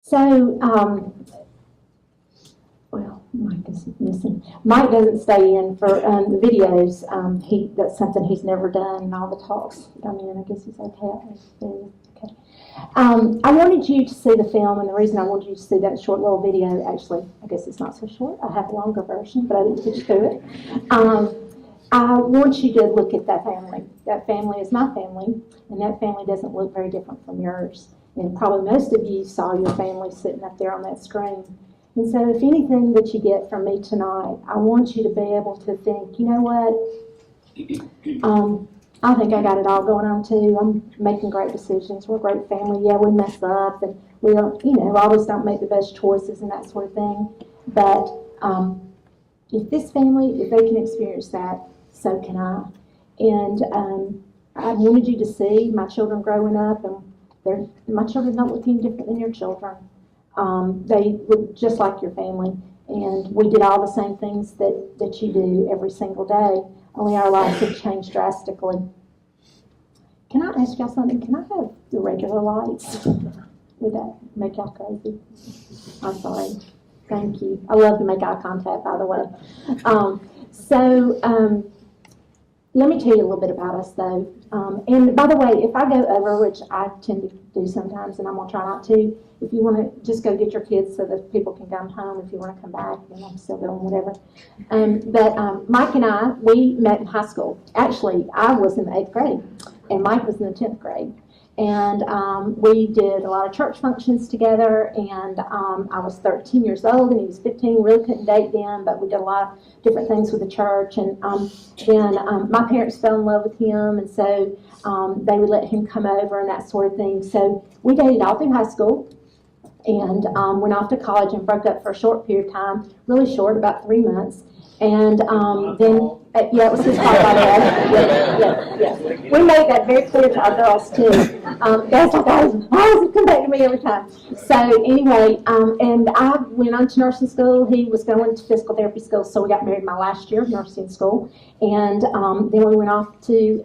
So, well, Mike is missing. Mike doesn't stay in for the videos. That's something he's never done, and all the talks. I mean, I guess he's okay. Okay. I wanted you to see the film, and the reason I wanted you to see that short little video, actually, I guess it's not so short. I have a longer version, but I didn't put you through it. I want you to look at that family. That family is my family, and that family doesn't look very different from yours. And probably most of you saw your family sitting up there on that screen. And so if anything that you get from me tonight, I want you to be able to think, you know what, I think I got it all going on too. I'm making great decisions. We're a great family. Yeah, we mess up, and we don't, always don't make the best choices and that sort of thing. But if this family, if they can experience that, so can I. And I wanted you to see my children growing up, and my children don't look any different than your children. They look just like your family, and we did all the same things that you do every single day, only our lives have changed drastically. Can I ask y'all something? Can I have the regular lights? Would that make y'all crazy? I'm sorry. Thank you. I love to make eye contact, by the way. Let me tell you a little bit about us, though. And by the way, if I go over, which I tend to do sometimes, and I'm going to try not to, if you want to just go get your kids so that people can come home, if you want to come back, then I'm still doing whatever. But Mike and I, we met in high school. Actually, I was in the 8th grade, and Mike was in the 10th grade. And we did a lot of church functions together, and I was 13 years old, and he was 15. Really couldn't date then, but we did a lot of different things with the church. And then my parents fell in love with him, and so they would let him come over and that sort of thing. So we dated all through high school, and went off to college and broke up for a short period of time, really short, about 3 months. And then, yeah, it was his fault, by the way. Yeah. We made that very clear to our girls, too. Guys like, oh, come back to me every time. So anyway, and I went on to nursing school. He was going to physical therapy school, so we got married my last year of nursing school. And then we went off to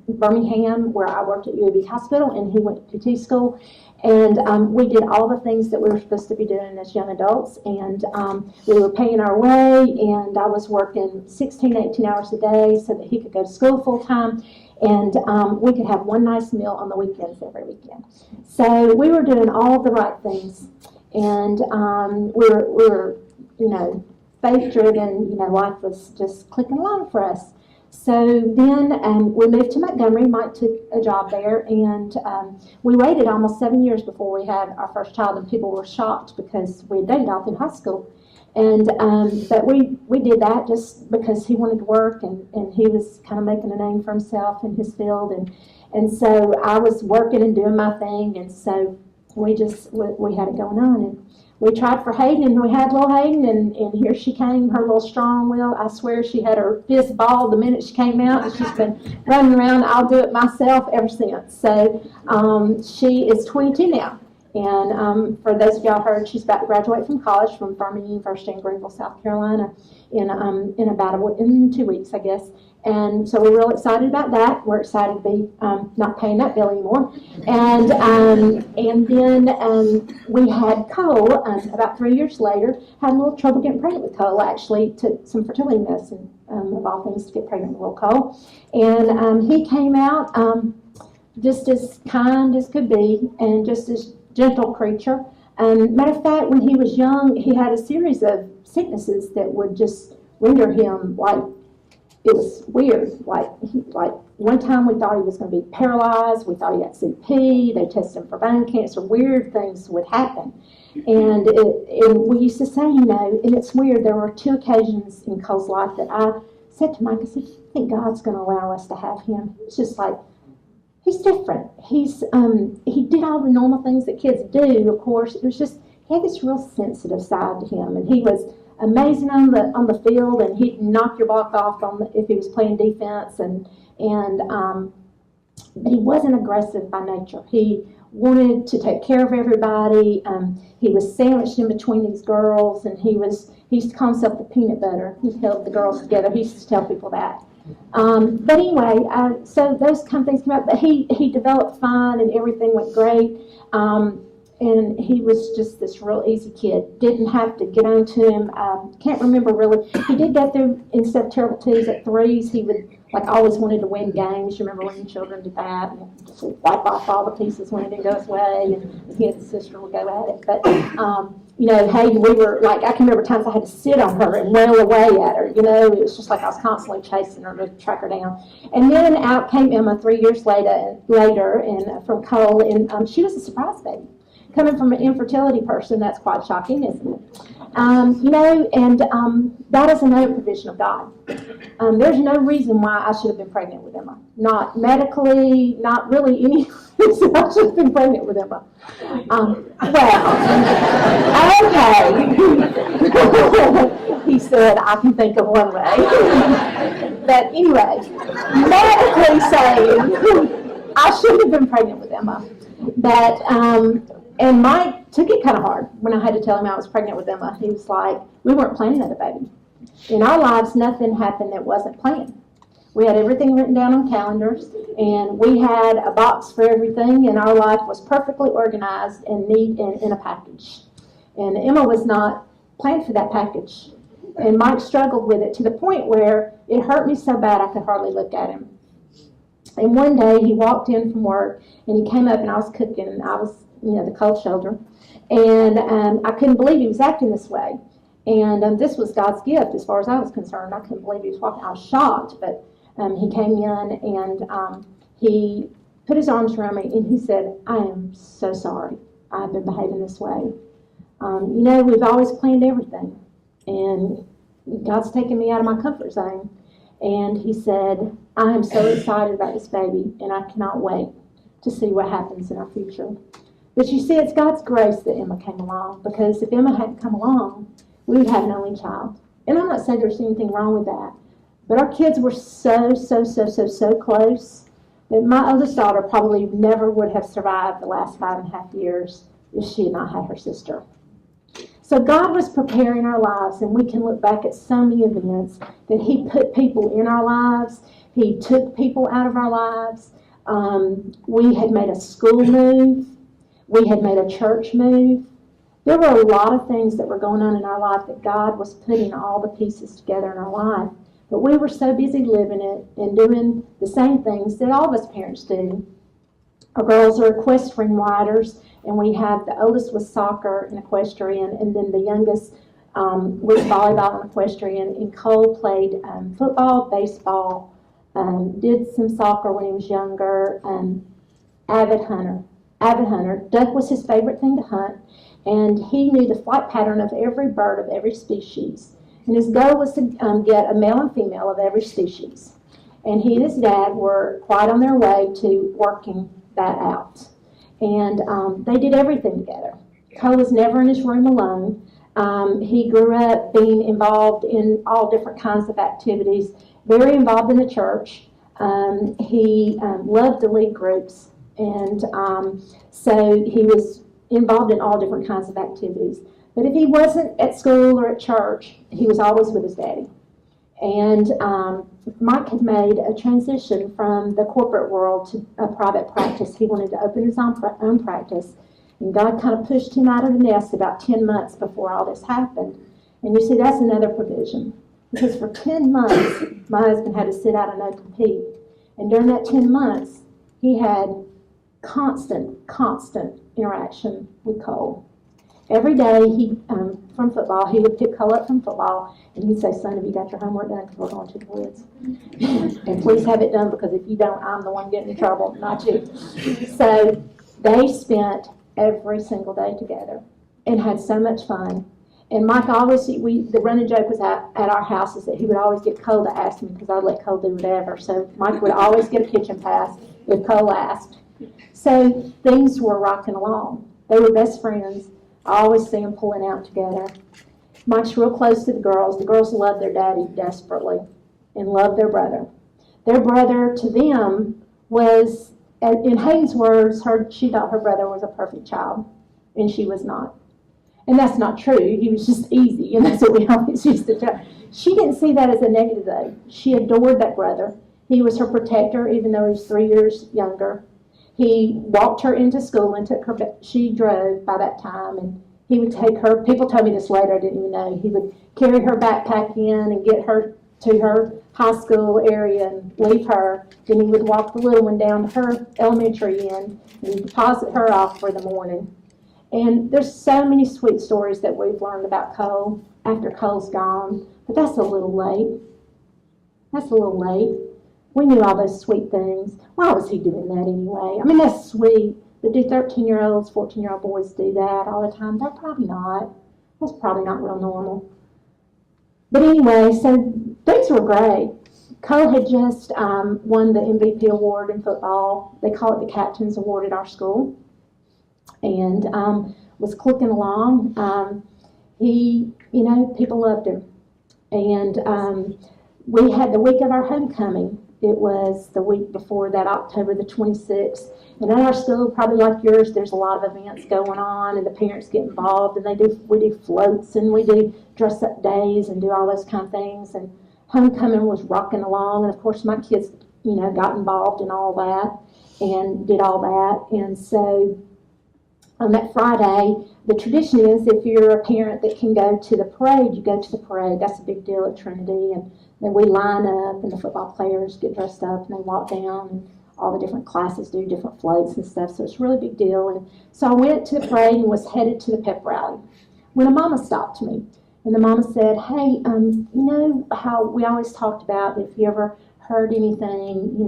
Birmingham, where I worked at UAB Hospital, and he went to PT school. And we did all the things that we were supposed to be doing as young adults, and we were paying our way, and I was working 16, 18 hours a day so that he could go to school full time, and we could have one nice meal on the weekends every weekend. So we were doing all the right things, and we were faith-driven. Life was just clicking along for us. So then we moved to Montgomery. Mike took a job there, and we waited almost 7 years before we had our first child, and people were shocked because we had dated all through high school. And but we did that just because he wanted to work, and he was kind of making a name for himself in his field, and so I was working and doing my thing, and so we had it going on. And we tried for Hayden, and we had little Hayden, and here she came, her little strong will. I swear she had her fist balled the minute she came out, and she's been running around. I'll do it myself ever since. So she is 22 now. And for those of y'all heard, she's about to graduate from college from Furman University in Greenville, South Carolina, in about in 2 weeks, I guess. And so we're real excited about that. We're excited to be not paying that bill anymore. And then we had Cole, about 3 years later, had a little trouble getting pregnant with Cole. Actually, took some fertility medicine, of all things, to get pregnant with little Cole. And he came out just as kind as could be, and just as gentle creature. Matter of fact, when he was young, he had a series of sicknesses that would just render him like, it was weird. Like one time we thought he was going to be paralyzed. We thought he had CP. They tested him for bone cancer. Weird things would happen. And we used to say, and it's weird, there were 2 occasions in Cole's life that I said to Mike, I said, I think God's going to allow us to have him. It's just like, he's different. He did all the normal things that kids do, of course. It was just, he had this real sensitive side to him, and he was amazing on the field, and he'd knock your block off if he was playing defense, but he wasn't aggressive by nature. He wanted to take care of everybody. He was sandwiched in between these girls, and he used to call himself the peanut butter. He held the girls together. He used to tell people that. But anyway, so those kind of things came up. But he developed fine, and everything went great. And he was just this real easy kid. Didn't have to get on to him. Can't remember really. He did go through, instead of terrible twos at threes, he would always wanted to win games. You remember when children did that? And just wipe off all the pieces when it didn't go his way, and he and his sister would go at it. But hey, we were I can remember times I had to sit on her and wail away at her. It was just I was constantly chasing her to track her down. And then out came Emma 3 years later, and from Cole, and she was a surprise baby. Coming from an infertility person, that's quite shocking, isn't it? That is another provision of God. There's no reason why I should have been pregnant with Emma. Not medically, not really any reason I should have been pregnant with Emma. Okay. He said, I can think of one way. But anyway, medically saying, I should have been pregnant with Emma. But, and Mike took it kind of hard when I had to tell him I was pregnant with Emma. He was like, we weren't planning another baby. In our lives, nothing happened that wasn't planned. We had everything written down on calendars, and we had a box for everything, and our life was perfectly organized and neat and in a package. And Emma was not planned for that package. And Mike struggled with it to the point where it hurt me so bad I could hardly look at him. And one day he walked in from work, and he came up, and I was cooking, and I was the cold shoulder. And I couldn't believe he was acting this way. And this was God's gift as far as I was concerned. I couldn't believe he was walking. I was shocked, but he came in and he put his arms around me and he said, I am so sorry I've been behaving this way. We've always planned everything. And God's taken me out of my comfort zone. And he said, I am so excited about this baby, and I cannot wait to see what happens in our future. But you see, it's God's grace that Emma came along, because if Emma hadn't come along, we would have an only child. And I'm not saying there's anything wrong with that, but our kids were so close that my oldest daughter probably never would have survived the last 5.5 years if she had not had her sister. So God was preparing our lives, and we can look back at so many events that he put people in our lives. He took people out of our lives. We had made a school move. We had made a church move. There were a lot of things that were going on in our life that God was putting all the pieces together in our life. But we were so busy living it and doing the same things that all of us parents do. Our girls are equestrian riders, and we have the oldest was soccer and equestrian, and then the youngest was volleyball and equestrian. And Cole played football, baseball, did some soccer when he was younger, avid hunter. Duck was his favorite thing to hunt, and he knew the flight pattern of every bird of every species. And his goal was to get a male and female of every species. And he and his dad were quite on their way to working that out. And they did everything together. Cole was never in his room alone. He grew up being involved in all different kinds of activities, very involved in the church. He loved to lead groups. And so he was involved in all different kinds of activities. But if he wasn't at school or at church, he was always with his daddy. And Mike had made a transition from the corporate world to a private practice. He wanted to open his own practice. And God kind of pushed him out of the nest about 10 months before all this happened. And you see, that's another provision. Because for 10 months, my husband had to sit out and no compete. And during that 10 months, he had constant interaction with Cole. Every day from football, he would pick Cole up from football, and he'd say, son, have you got your homework done? Because we're going to the woods. And please have it done, because if you don't, I'm the one getting in trouble, not you. So they spent every single day together and had so much fun. And Mike always, the running joke was at our house is that he would always get Cole to ask me, because I'd let Cole do whatever. So Mike would always get a kitchen pass if Cole asked. So things were rocking along. They were best friends. I always see them pulling out together. Mike's real close to the girls. The girls love their daddy desperately and love their brother. Their brother, to them, was, in Hayden's words, she thought her brother was a perfect child, and she was not. And that's not true. He was just easy, and that's what we always used to tell. She didn't see that as a negative, though. She adored that brother. He was her protector, even though he was 3 years younger. He walked her into school and took her, she drove by that time, and he would take her, people told me this later, I didn't even know, he would carry her backpack in and get her to her high school area and leave her. Then he would walk the little one down to her elementary end and deposit her off for the morning. And there's so many sweet stories that we've learned about Cole after Cole's gone, but that's a little late. That's a little late. We knew all those sweet things. Why was he doing that anyway? I mean, that's sweet, but do 13-year-olds, 14-year-old boys do that all the time? They're probably not. That's probably not real normal. But anyway, so things were great. Cole had just won the MVP award in football. They call it the Captain's Award at our school. And was clicking along. He, people loved him. And we had the week of our homecoming. It was the week before that, October the 26th. And at our school, probably like yours, there's a lot of events going on, and the parents get involved, and we do floats, and we do dress-up days, and do all those kind of things. And homecoming was rocking along, and of course my kids, got involved in all that, and did all that. And so on that Friday, the tradition is if you're a parent that can go to the parade, you go to the parade. That's a big deal at Trinity. And then we line up, and the football players get dressed up, and they walk down, and all the different classes do different floats and stuff. So it's a really big deal. And so I went to the parade and was headed to the pep rally when a mama stopped me. And the mama said, hey, you know how we always talked about if you ever heard anything, you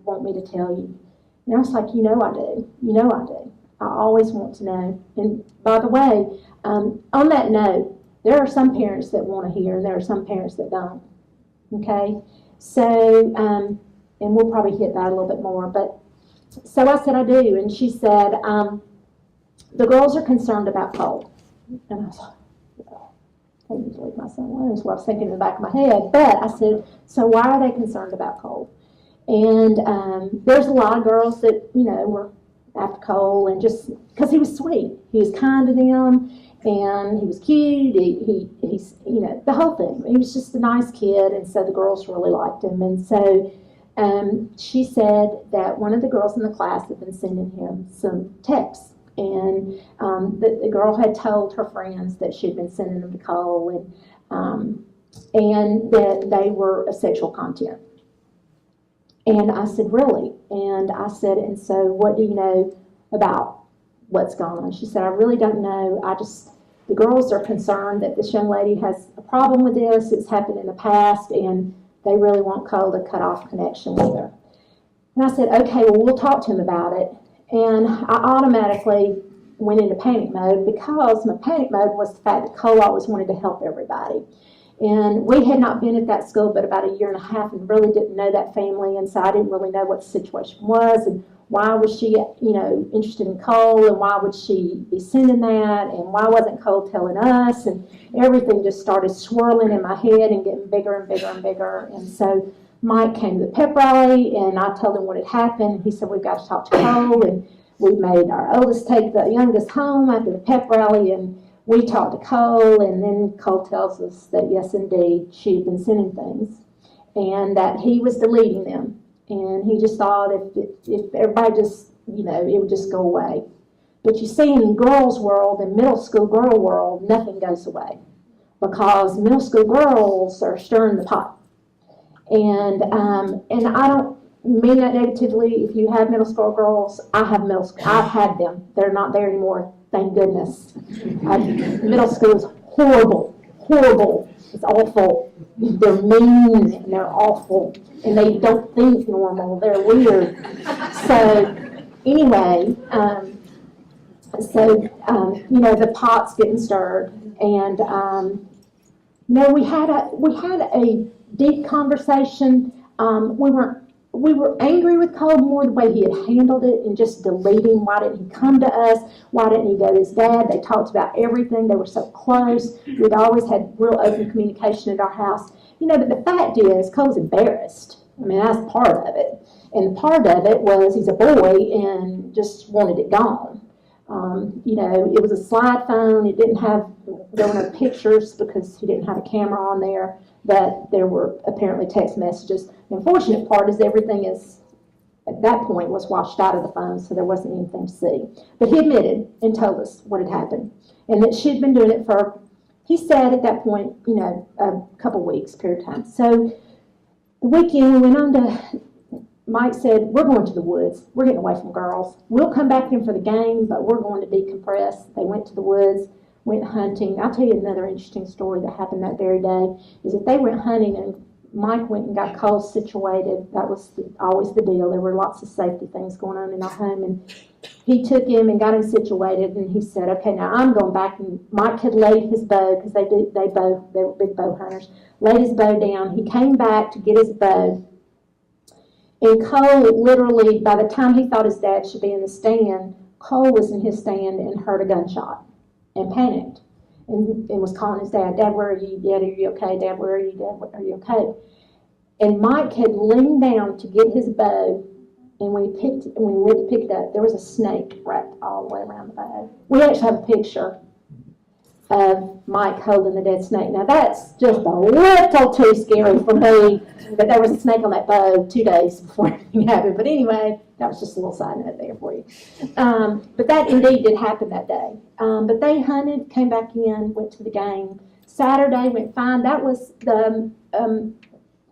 want me to tell you. And I was like, I do. I do. I always want to know. And by the way, on that note, there are some parents that want to hear, and there are some parents that don't. Okay? So, and we'll probably hit that a little bit more. But so I said, I do. And she said, the girls are concerned about Cole. And I was like, well, I need to leave my son alone. That's what I was thinking in the back of my head. But I said, so why are they concerned about Cole? And there's a lot of girls that, were after Cole, and just because he was sweet. He was kind to them, and he was cute. He's the whole thing. He was just a nice kid, and so the girls really liked him. And so she said that one of the girls in the class had been sending him some texts, and the girl had told her friends that she had been sending them to Cole, and that they were of sexual content. And I said, really? And I said, and so what do you know about what's gone on? She said, I really don't know. The girls are concerned that this young lady has a problem with this. It's happened in the past, and they really want Cole to cut off connection with her. And I said, okay, well, we'll talk to him about it. And I automatically went into panic mode, because my panic mode was the fact that Cole always wanted to help everybody. And we had not been at that school but about a year and a half, and really didn't know that family, and so I didn't really know what the situation was, and why was she, interested in Cole, and why would she be sending that, and why wasn't Cole telling us, and everything just started swirling in my head and getting bigger and bigger and bigger. And so Mike came to the pep rally, and I told him what had happened, and he said, we've got to talk to Cole, and we made our oldest take the youngest home after the pep rally, and we talked to Cole, and then Cole tells us that, yes, indeed, she had been sending things, and that he was deleting them. And he just thought if everybody just, it would just go away. But you see, in girls' world, in middle school girl world, nothing goes away, because middle school girls are stirring the pot. And I don't mean that negatively. If you have middle school girls, I've had them. They're not there anymore. Thank goodness. Middle school is horrible. It's awful. They're mean, and they're awful, and they don't think normal. They're weird. So anyway, the pot's getting stirred, and we had a deep conversation. We were angry with Cole more the way he had handled it and just deleting. Why didn't he come to us? Why didn't he go to his dad? They talked about everything. They were so close. We'd always had real open communication at our house. But the fact is, Cole's embarrassed. I mean, that's part of it. And part of it was he's a boy and just wanted it gone. It was a slide phone. It didn't have, there were no pictures because he didn't have a camera on there, but there were apparently text messages. The unfortunate part is everything is at that point was washed out of the phone, so there wasn't anything to see. But he admitted and told us what had happened, and that she'd been doing it for, he said at that point, a couple weeks period of time. So the weekend we went on to, Mike said, we're going to the woods. We're getting away from girls. We'll come back in for the game, but we're going to decompress. They went to the woods, went hunting. I'll tell you another interesting story that happened that very day, is that they went hunting and Mike went and got Cole situated. That was always the deal. There were lots of safety things going on in our home, and he took him and got him situated, and he said, okay, now I'm going back. And Mike had laid his bow, because they were big bow hunters, laid his bow down. He came back to get his bow, and Cole literally, by the time he thought his dad should be in the stand, Cole was in his stand and heard a gunshot and panicked. And was calling his dad, Dad, where are you? Dad, are you okay? Dad, where are you? Dad, are you okay? And Mike had leaned down to get his bow, and when he went to pick it up, there was a snake wrapped all the way around the bow. We actually have a picture of Mike holding the dead snake. Now that's just a little too scary for me, that there was a snake on that bow 2 days before anything happened. But anyway, that was just a little side note there for you. But that indeed did happen that day. But they hunted, came back in, went to the game. Saturday went fine. That was the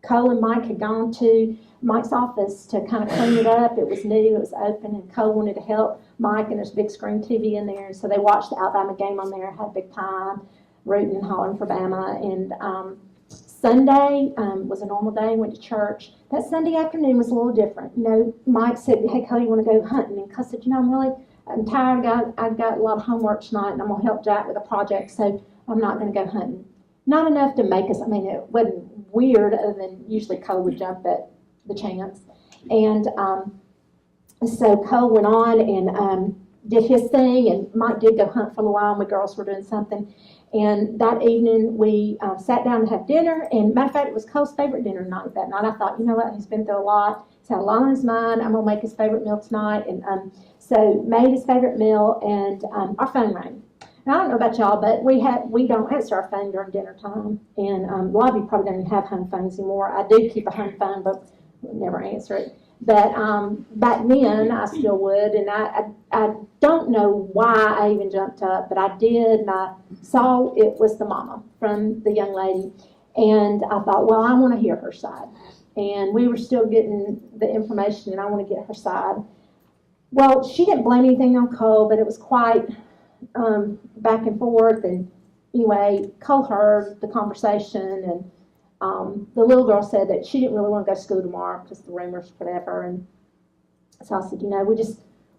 Cole and Mike had gone to Mike's office to kind of clean it up. It was new, it was open, and Cole wanted to help Mike, and there's a big screen TV in there. So they watched the Alabama game on there, had a big time, rooting and hollering for Bama. And Sunday was a normal day, went to church. That Sunday afternoon was a little different. Mike said, hey, Cole, you want to go hunting? And Cole said, I'm tired. I've got a lot of homework tonight, and I'm going to help Jack with a project, so I'm not going to go hunting. Not enough to make us, it wasn't weird, other than usually Cole would jump at the chance. And so Cole went on and did his thing, and Mike did go hunt for a little while, and we girls were doing something. And that evening we sat down to have dinner, and matter of fact, it was Cole's favorite dinner night that night. I thought, you know what, he's been through a lot. He's had a lot on his mind. I'm going to make his favorite meal tonight. And so made his favorite meal, and our phone rang. Now, I don't know about y'all, but we don't answer our phone during dinner time. And a lot of you probably don't even have home phones anymore. I do keep a home phone, but never answer it. But back then, I still would, and I don't know why I even jumped up, but I did, and I saw it was the mama from the young lady, and I thought, well, I want to hear her side. And we were still getting the information, and I want to get her side. Well, she didn't blame anything on Cole, but it was quite back and forth, and anyway, Cole heard the conversation, and the little girl said that she didn't really want to go to school tomorrow because the rumors, whatever. And so I said,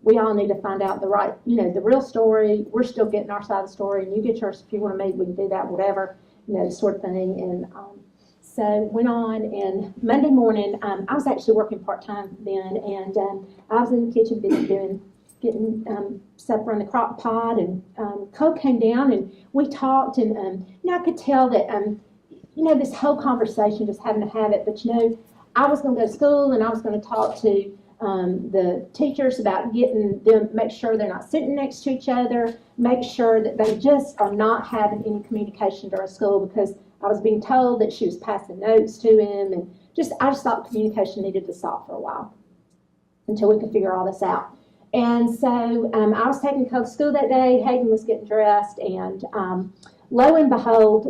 we all need to find out the real story. We're still getting our side of the story, and you get yours if you want to meet. We can do that, whatever, sort of thing. And so went on, and Monday morning, I was actually working part-time then, and I was in the kitchen getting supper in the crock pot, and Cole came down, and we talked, and I could tell that this whole conversation, just having to have it, but I was going to go to school, and I was going to talk to the teachers about getting them, make sure they're not sitting next to each other, make sure that they just are not having any communication during school, because I was being told that she was passing notes to him, and I just thought communication needed to stop for a while until we could figure all this out. And so I was taking Cole to school that day. Hayden was getting dressed, and lo and behold,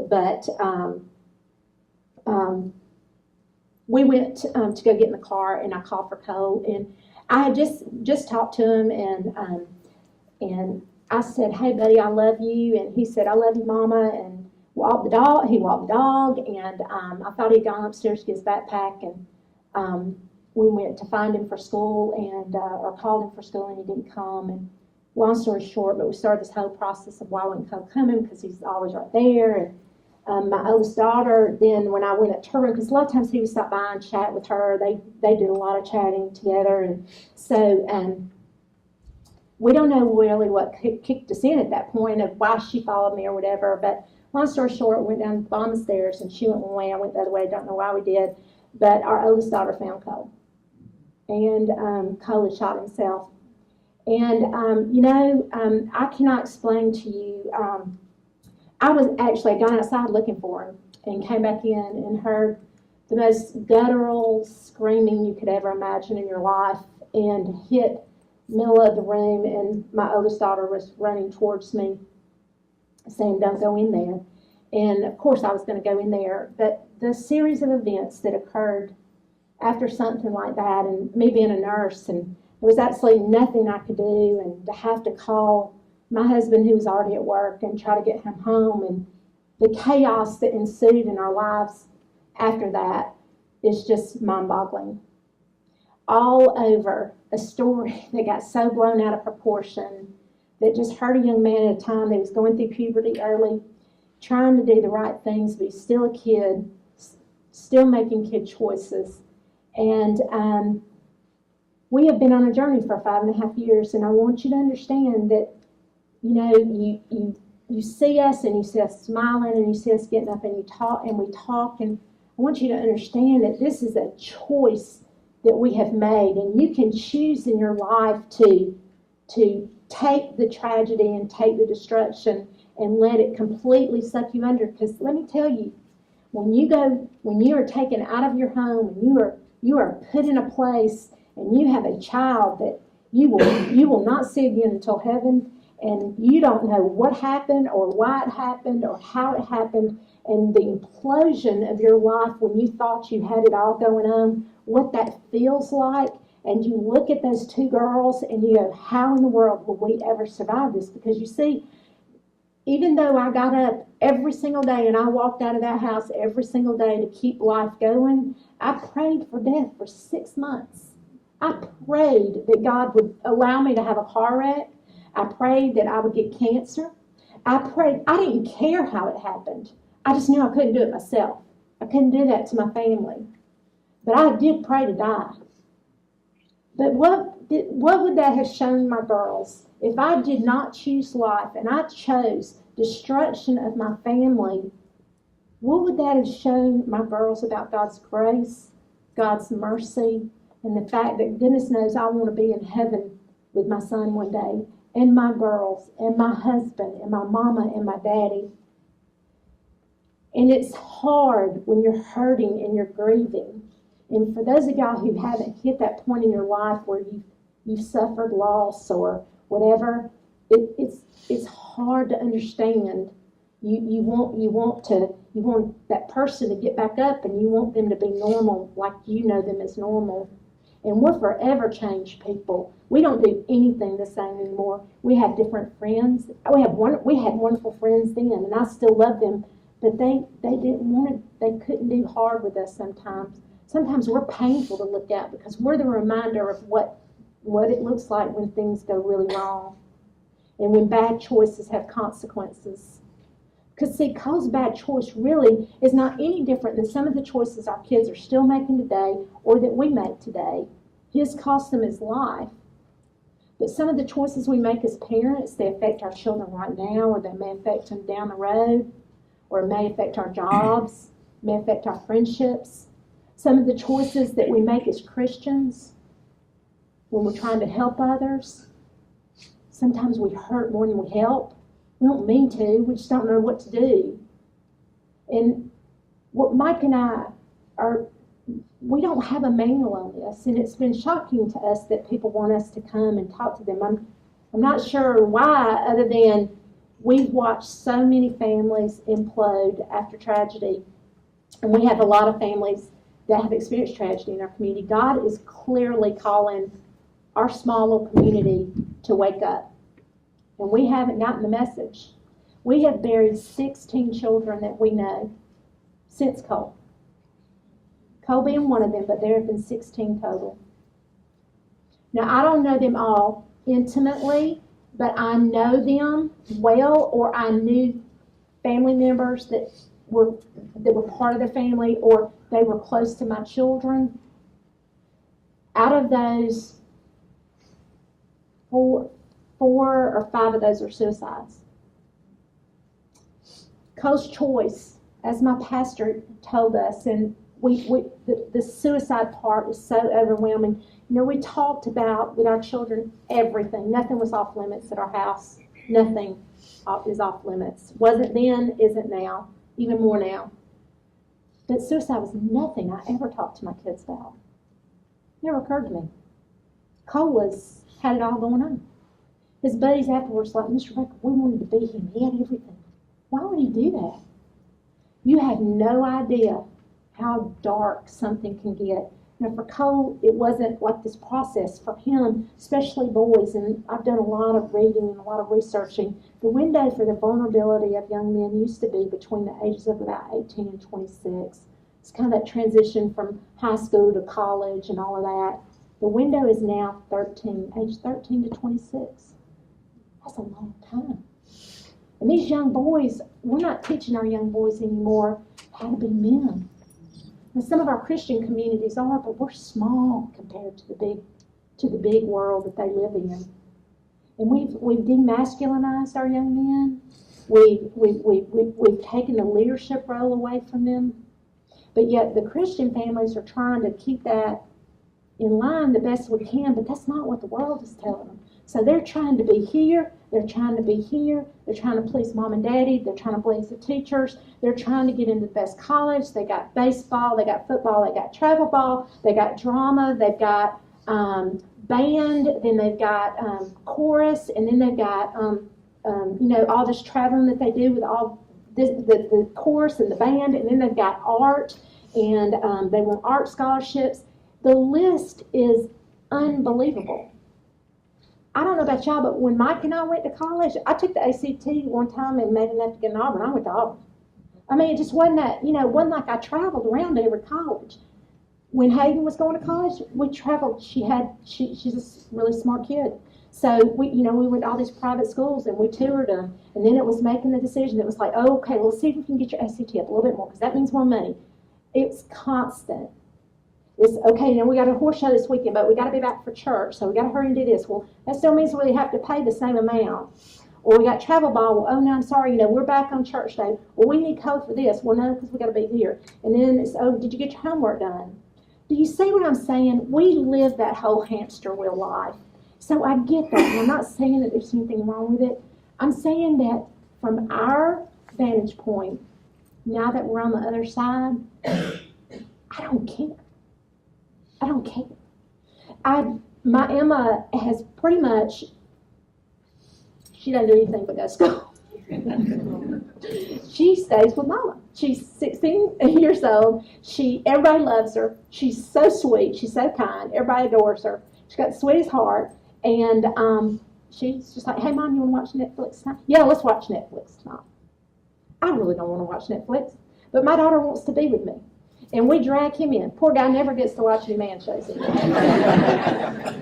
we went to go get in the car, and I called for Cole, and I had just talked to him, and I said, hey buddy, I love you, and he said, I love you, Mama, and walked the dog. He walked the dog, and I thought he'd gone upstairs to get his backpack, and we went to find him for school, and or called him for school, and he didn't come. And long story short, but we started this whole process of why wasn't Cole coming, because he's always right there. And my oldest daughter, then when I went up to her room, because a lot of times he would stop by and chat with her. They did a lot of chatting together, and so we don't know really what kicked us in at that point of why she followed me or whatever. But long story short, we went down the bottom of the stairs, and she went one way, I went the other way. I don't know why we did, but our oldest daughter found Cole, and Cole had shot himself. And I cannot explain to you. I was actually gone outside looking for him, and came back in and heard the most guttural screaming you could ever imagine in your life. and hit middle of the room, and my oldest daughter was running towards me saying, "Don't go in there." And of course I was going to go in there, but the series of events that occurred after something like that, and me being a nurse, and there was absolutely nothing I could do, and to have to call my husband who was already at work and try to get him home, and the chaos that ensued in our lives after that is just mind-boggling. All over a story that got so blown out of proportion that just hurt a young man at a time that was going through puberty early, trying to do the right things, but he's still a kid, still making kid choices. And we have been on a journey for 5.5 years, and I want you to understand that, you know, you see us, and you see us smiling, and you see us getting up, and we talk, and I want you to understand that this is a choice that we have made, and you can choose in your life to take the tragedy and take the destruction and let it completely suck you under. Because let me tell you, when you are taken out of your home, and you are put in a place, and you have a child that you will not see again until heaven, and you don't know what happened or why it happened or how it happened, and the implosion of your life when you thought you had it all going on, what that feels like, and you look at those two girls and you go, how in the world will we ever survive this? Because you see, even though I got up every single day and I walked out of that house every single day to keep life going, I prayed for death for 6 months. I prayed that God would allow me to have a car wreck. I prayed that I would get cancer. I prayed. I didn't care how it happened. I just knew I couldn't do it myself. I couldn't do that to my family. But I did pray to die. But what would that have shown my girls if I did not choose life and I chose destruction of my family? What would that have shown my girls about God's grace, God's mercy, and the fact that goodness knows I want to be in heaven with my son one day, and my girls, and my husband, and my mama, and my daddy? And it's hard when you're hurting and you're grieving. And for those of y'all who haven't hit that point in your life where you've suffered loss or whatever, it's hard to understand. You want that person to get back up, and you want them to be normal like you know them as normal. And we're forever changed people. We don't do anything the same anymore. We have different friends. We had wonderful friends then, and I still love them. But they couldn't do hard with us sometimes. Sometimes we're painful to look at because we're the reminder of what it looks like when things go really wrong and when bad choices have consequences. Because see, Cole's bad choice really is not any different than some of the choices our kids are still making today or that we make today. His cost them his life. But some of the choices we make as parents, they affect our children right now, or they may affect them down the road, or it may affect our jobs, may affect our friendships. Some of the choices that we make as Christians when we're trying to help others, sometimes we hurt more than we help. We don't mean to, we just don't know what to do. And what Mike and I we don't have a manual on this, and it's been shocking to us that people want us to come and talk to them. I'm not sure why, other than we've watched so many families implode after tragedy, and we have a lot of families that have experienced tragedy in our community. God is clearly calling our small little community to wake up. And we haven't gotten the message. We have buried 16 children that we know since Cole. Cole being one of them, but there have been 16 total. Now, I don't know them all intimately, but I know them well, or I knew family members that were part of the family, or they were close to my children. Out of those, four or five of those are suicides. Cole's choice, as my pastor told us, and the suicide part is so overwhelming. You know, we talked about with our children everything. Nothing was off limits at our house. Nothing is off limits. Wasn't then, isn't now, even more now. But suicide was nothing I ever talked to my kids about. Never occurred to me. Cole had it all going on. His buddies afterwards like, Mr. Baker, we wanted to be him. He had everything. Why would he do that? You have no idea how dark something can get. Now, for Cole, it wasn't like this process. For him, especially boys, and I've done a lot of reading and a lot of researching, the window for the vulnerability of young men used to be between the ages of about 18 and 26. It's kind of that transition from high school to college and all of that. The window is now 13, age 13 to 26. That's a long time. And these young boys, we're not teaching our young boys anymore how to be men. And some of our Christian communities are, but we're small compared to the big world that they live in. And we've demasculinized our young men. We've taken the leadership role away from them. But yet the Christian families are trying to keep that in line the best we can, but that's not what the world is telling them. So they're trying to be here, they're trying to be here, they're trying to please mom and daddy, they're trying to please the teachers, they're trying to get into the best college. They got baseball, they got football, they got travel ball, they got drama, they've got band, then they've got chorus, and then they've got all this traveling that they do with all the chorus and the band, and then they've got art, and they want art scholarships. The list is unbelievable. I don't know about y'all, but when Mike and I went to college, I took the ACT one time and made enough to get in Auburn. I went to Auburn. I mean, it just wasn't that, wasn't like I traveled around to every college. When Hayden was going to college, we traveled. She's a really smart kid. So we went to all these private schools and we toured them. And then it was making the decision. It was like, oh, okay, let's see if we can get your ACT up a little bit more because that means more money. It's constant. It's okay, we got a horse show this weekend, but we got to be back for church, so we got to hurry and do this. Well, that still means we have to pay the same amount. Or we got travel ball. Well, oh, no, I'm sorry, we're back on church day. Well, we need code for this. Well, no, because we got to be here. And then it's, oh, did you get your homework done? Do you see what I'm saying? We live that whole hamster wheel life. So I get that, and I'm not saying that there's anything wrong with it. I'm saying that from our vantage point, now that we're on the other side, I don't care. I don't care. My Emma has pretty much, she doesn't do anything but go to school. She stays with Mama. She's 16 years old. Everybody loves her. She's so sweet. She's so kind. Everybody adores her. She's got the sweetest heart. And she's just like, hey, Mom, you want to watch Netflix tonight? Yeah, let's watch Netflix tonight. I really don't want to watch Netflix, but my daughter wants to be with me. And we drag him in. Poor guy never gets to watch any man shows anymore.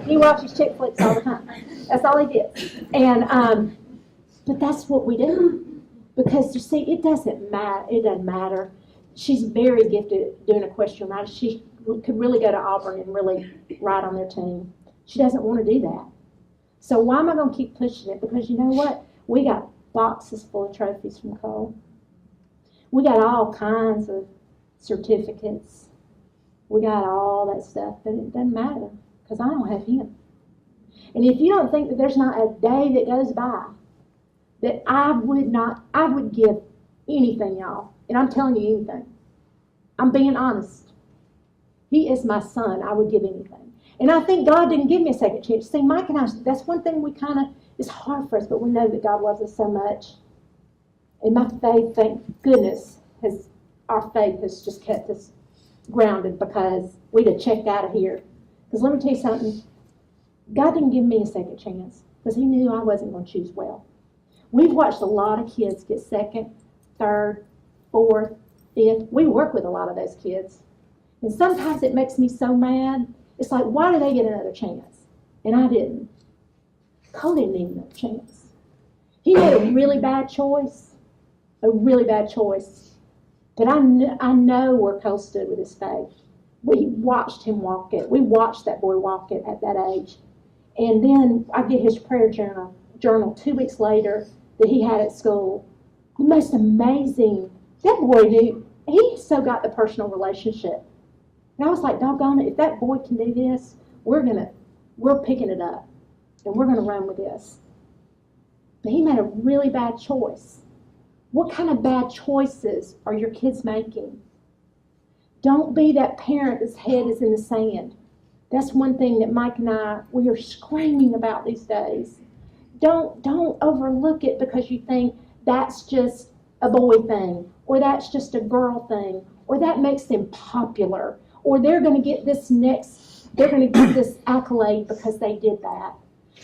He watches chick flicks all the time. That's all he gets. And but that's what we do. Because you see, it doesn't matter. It doesn't matter. She's very gifted at doing equestrian riding. She could really go to Auburn and really ride on their team. She doesn't want to do that. So why am I going to keep pushing it? Because you know what? We got boxes full of trophies from Cole. We got all kinds of certificates. We got all that stuff, but it doesn't matter because I don't have him. And if you don't think that there's not a day that goes by that I would give anything, y'all. And I'm telling you anything. I'm being honest. He is my son. I would give anything. And I think God didn't give me a second chance. See, Mike and I, that's one thing it's hard for us, but we know that God loves us so much. And my faith, thank goodness, our faith has just kept us grounded because we'd have checked out of here. Because let me tell you something, God didn't give me a second chance because he knew I wasn't going to choose well. We've watched a lot of kids get second, third, fourth, fifth. We work with a lot of those kids. And sometimes it makes me so mad. It's like, why do they get another chance? And I didn't. Cole didn't need another chance. He made a really bad choice. A really bad choice. But I know where Cole stood with his faith. We watched him walk it. We watched that boy walk it at that age. And then I get his prayer journal 2 weeks later that he had at school. The most amazing. That boy knew. He so got the personal relationship. And I was like, doggone it, if that boy can do this, we're picking it up. And we're going to run with this. But he made a really bad choice. What kind of bad choices are your kids making? Don't be that parent whose head is in the sand. That's one thing that Mike and we are screaming about these days. Don't overlook it because you think that's just a boy thing, or that's just a girl thing, or that makes them popular, or they're going to get this accolade because they did that.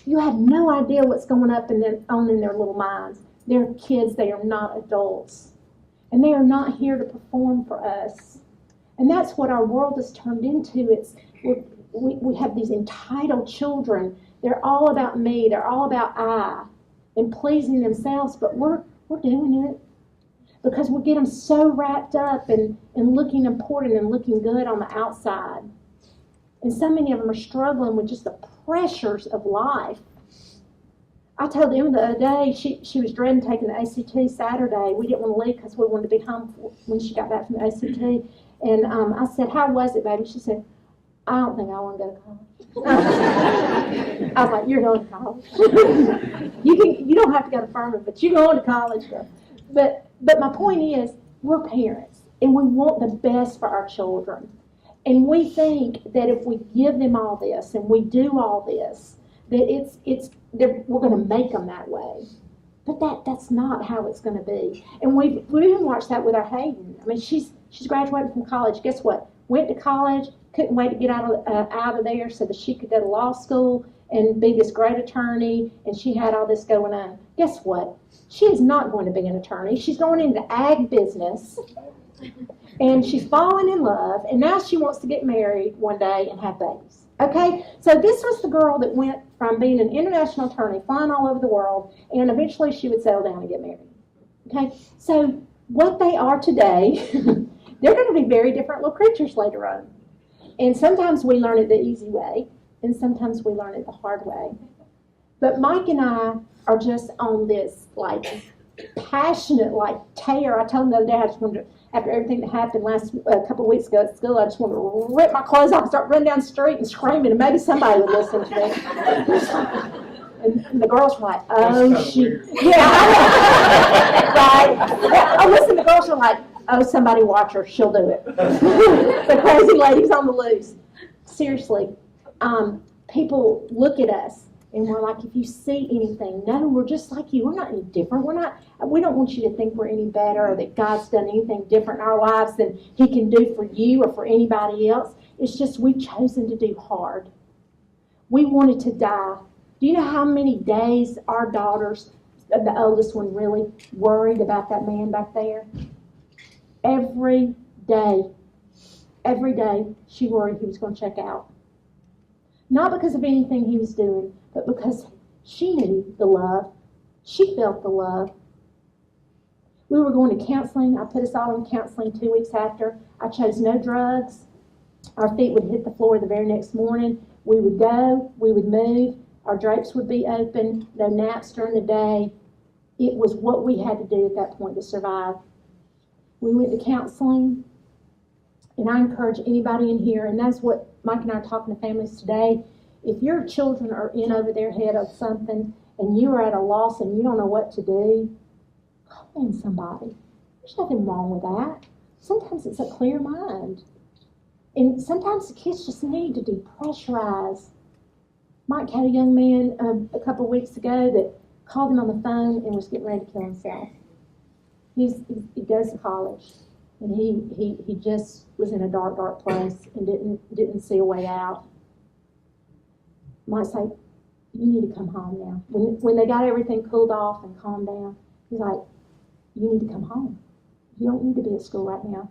You have no idea what's going on in their little minds. They're kids, they are not adults. And they are not here to perform for us. And that's what our world has turned into. We have these entitled children. They're all about me. They're all about I and pleasing themselves. But we're doing it because we get them so wrapped up in looking important and looking good on the outside. And so many of them are struggling with just the pressures of life. I told Emma the other day, she was dreading taking the ACT Saturday. We didn't want to leave because we wanted to be home when she got back from the ACT. And I said, how was it, baby? She said, I don't think I want to go to college. I was like, you're going to college. You don't have to go to Furman, but you're going to college, girl. But my point is, we're parents, and we want the best for our children. And we think that if we give them all this and we do all this, that we're going to make them that way. But that's not how it's going to be. And we even watched that with our Hayden. I mean, she's graduating from college. Guess what? Went to college, couldn't wait to get out of there so that she could go to law school and be this great attorney, and she had all this going on. Guess what? She is not going to be an attorney. She's going into ag business, and she's falling in love, and now she wants to get married one day and have babies. Okay? So this was the girl that went from being an international attorney, flying all over the world, and eventually she would settle down and get married. Okay? So what they are today, they're going to be very different little creatures later on. And sometimes we learn it the easy way, and sometimes we learn it the hard way. But Mike and I are just on this, passionate, tear. I told him the other day, I just wanted to, after everything that happened a couple of weeks ago at school, I just wanted to rip my clothes off and start running down the street and screaming, and maybe somebody would listen to me. And the girls were like, oh, she, yeah, right. Oh, listen, the girls are like, oh, somebody watch her, she'll do it. The crazy lady's on the loose. Seriously, people look at us and we're like, if you see anything, no, we're just like you. We're not any different. We don't want you to think we're any better or that God's done anything different in our lives than He can do for you or for anybody else. It's just we've chosen to do hard. We wanted to die. Do you know how many days our daughters, the oldest one, really worried about that man back there? Every day she worried he was going to check out. Not because of anything he was doing, but because she knew the love. She felt the love. We were going to counseling. I put us all in counseling 2 weeks after. I chose no drugs. Our feet would hit the floor the very next morning. We would go. We would move. Our drapes would be open. No naps during the day. It was what we had to do at that point to survive. We went to counseling, and I encourage anybody in here, and that's what Mike and I are talking to families today. If your children are in over their head of something, and you are at a loss and you don't know what to do, call in somebody. There's nothing wrong with that. Sometimes it's a clear mind. And sometimes the kids just need to depressurize. Mike had a young man a couple of weeks ago that called him on the phone and was getting ready to kill himself. He goes to college, and he just was in a dark, dark place and didn't see a way out. Might say, you need to come home now. When they got everything cooled off and calmed down, he's like, you need to come home. You don't need to be at school right now.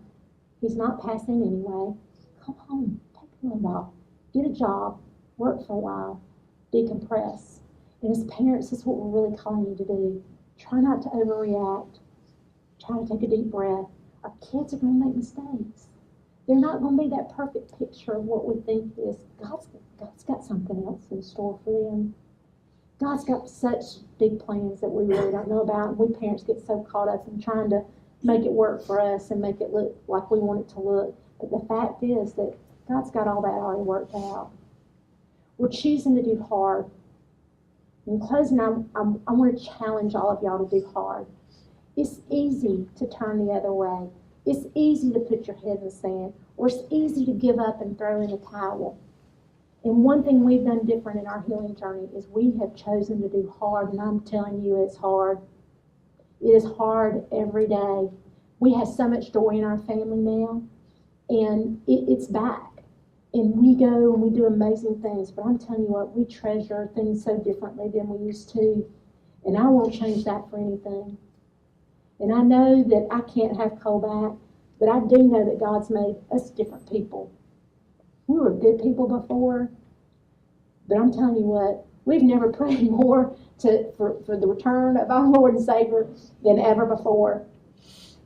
He's not passing anyway. Come home, take a month off, get a job, work for a while, decompress. And as parents, this is what we're really calling you to do. Try not to overreact. Try to take a deep breath. Our kids are going to make mistakes. They're not going to be that perfect picture of what we think is. God's got something else in store for them. God's got such big plans that we really don't know about, and we parents get so caught up in trying to make it work for us and make it look like we want it to look. But the fact is that God's got all that already worked out. We're choosing to do hard. In closing, I want to challenge all of y'all to do hard. It's easy to turn the other way. It's easy to put your head in the sand, or it's easy to give up and throw in the towel. And one thing we've done different in our healing journey is we have chosen to do hard, and I'm telling you it's hard. It is hard every day. We have so much joy in our family now, and it's back. And we go and we do amazing things, but I'm telling you what, we treasure things so differently than we used to, and I won't change that for anything. And I know that I can't have Cole back, but I do know that God's made us different people. We were good people before, but I'm telling you what, we've never prayed more for the return of our Lord and Savior than ever before.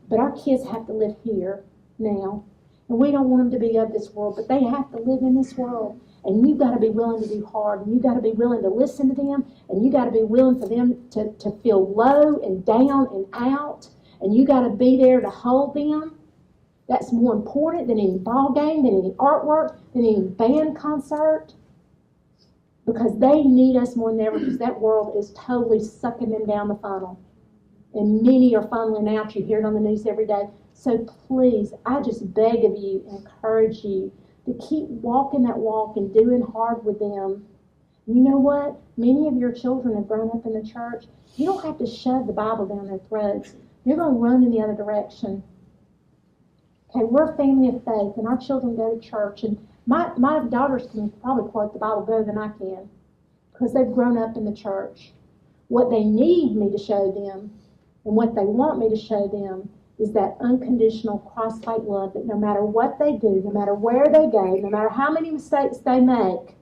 But our kids have to live here now. And we don't want them to be of this world, but they have to live in this world. And you've got to be willing to do hard, and you've got to be willing to listen to them, and you've got to be willing for them to feel low and down and out, and you got to be there to hold them. That's more important than any ball game, than any artwork, than any band concert, because they need us more than ever, because that world is totally sucking them down the funnel. And many are funneling out. You hear it on the news every day. So please, I just beg of you, encourage you to keep walking that walk and doing hard with them. You know what? Many of your children have grown up in the church. You don't have to shove the Bible down their throats. They're going to run in the other direction. Okay, we're a family of faith, and our children go to church. And my daughters can probably quote the Bible better than I can, because they've grown up in the church. What they need me to show them, and what they want me to show them, is that unconditional Christ-like love, that no matter what they do, no matter where they go, no matter how many mistakes they make,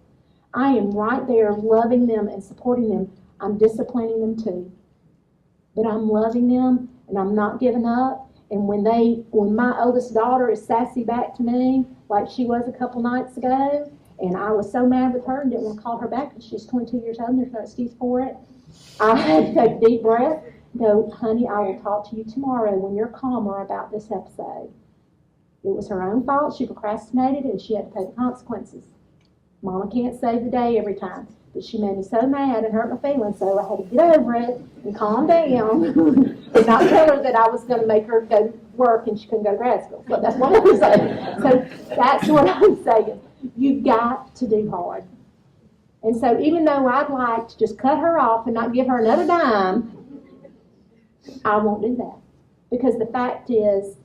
I am right there loving them and supporting them. I'm disciplining them too. But I'm loving them, and I'm not giving up. And when my oldest daughter is sassy back to me, like she was a couple nights ago, and I was so mad with her and didn't want to call her back because she's 22 years old and there's no excuse for it, I had to take a deep breath. Go, honey, I will talk to you tomorrow when you're calmer about this episode. It was her own fault. She procrastinated, and she had to pay the consequences. Mama can't save the day every time, but she made me so mad and hurt my feelings, so I had to get over it and calm down and not tell her that I was going to make her go to work and she couldn't go to grad school. So that's what I'm saying. So that's what I'm saying. You've got to do hard. And so even though I'd like to just cut her off and not give her another dime, I won't do that, because the fact is,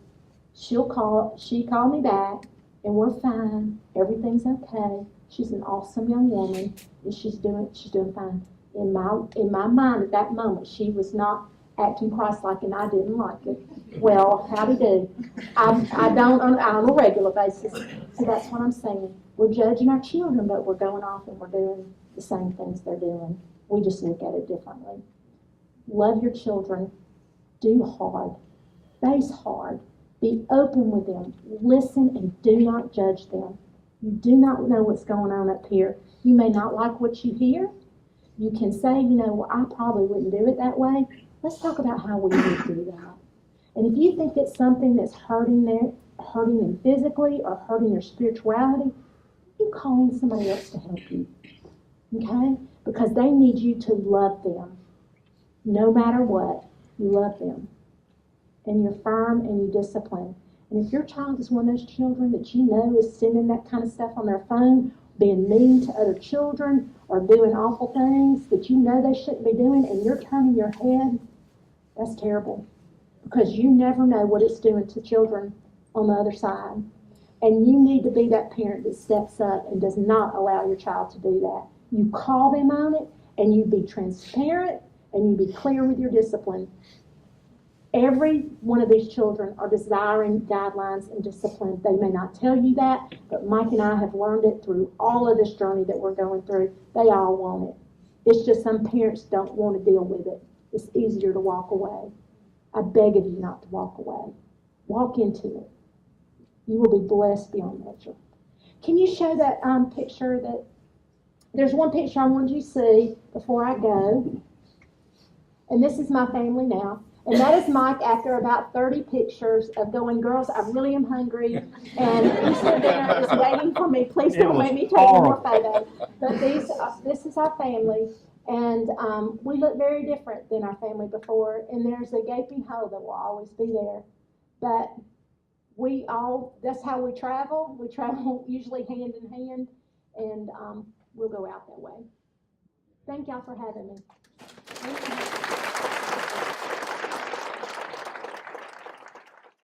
she called me back, and we're fine. Everything's okay. She's an awesome young woman, and she's doing fine. In my mind at that moment, she was not acting Christ-like, and I didn't like it. Well, howdy do. I don't on a regular basis. So that's what I'm saying. We're judging our children, but we're going off and we're doing the same things they're doing. We just look at it differently. Love your children. Do hard. Face hard. Be open with them. Listen and do not judge them. You do not know what's going on up here. You may not like what you hear. You can say, well, I probably wouldn't do it that way. Let's talk about how we would do that. And if you think it's something that's hurting them physically or hurting their spirituality, you call in somebody else to help you. Okay? Because they need you to love them. No matter what. You love them, and you're firm, and you discipline. And if your child is one of those children that you know is sending that kind of stuff on their phone, being mean to other children, or doing awful things that you know they shouldn't be doing, and you're turning your head, that's terrible. Because you never know what it's doing to children on the other side. And you need to be that parent that steps up and does not allow your child to do that. You call them on it, and you be transparent, and you be clear with your discipline. Every one of these children are desiring guidelines and discipline. They may not tell you that, but Mike and I have learned it through all of this journey that we're going through. They all want it. It's just some parents don't want to deal with it. It's easier to walk away. I beg of you not to walk away. Walk into it. You will be blessed beyond measure. Can you show that picture? There's one picture I wanted you to see before I go. And this is my family now. And that is Mike after about 30 pictures of going, girls, I really am hungry. And Easter dinner is waiting for me. Please don't let me take any more photos. But this is our family. And we look very different than our family before. And there's a gaping hole that will always be there. But that's how we travel. We travel usually hand in hand. and we'll go out that way. Thank y'all for having me.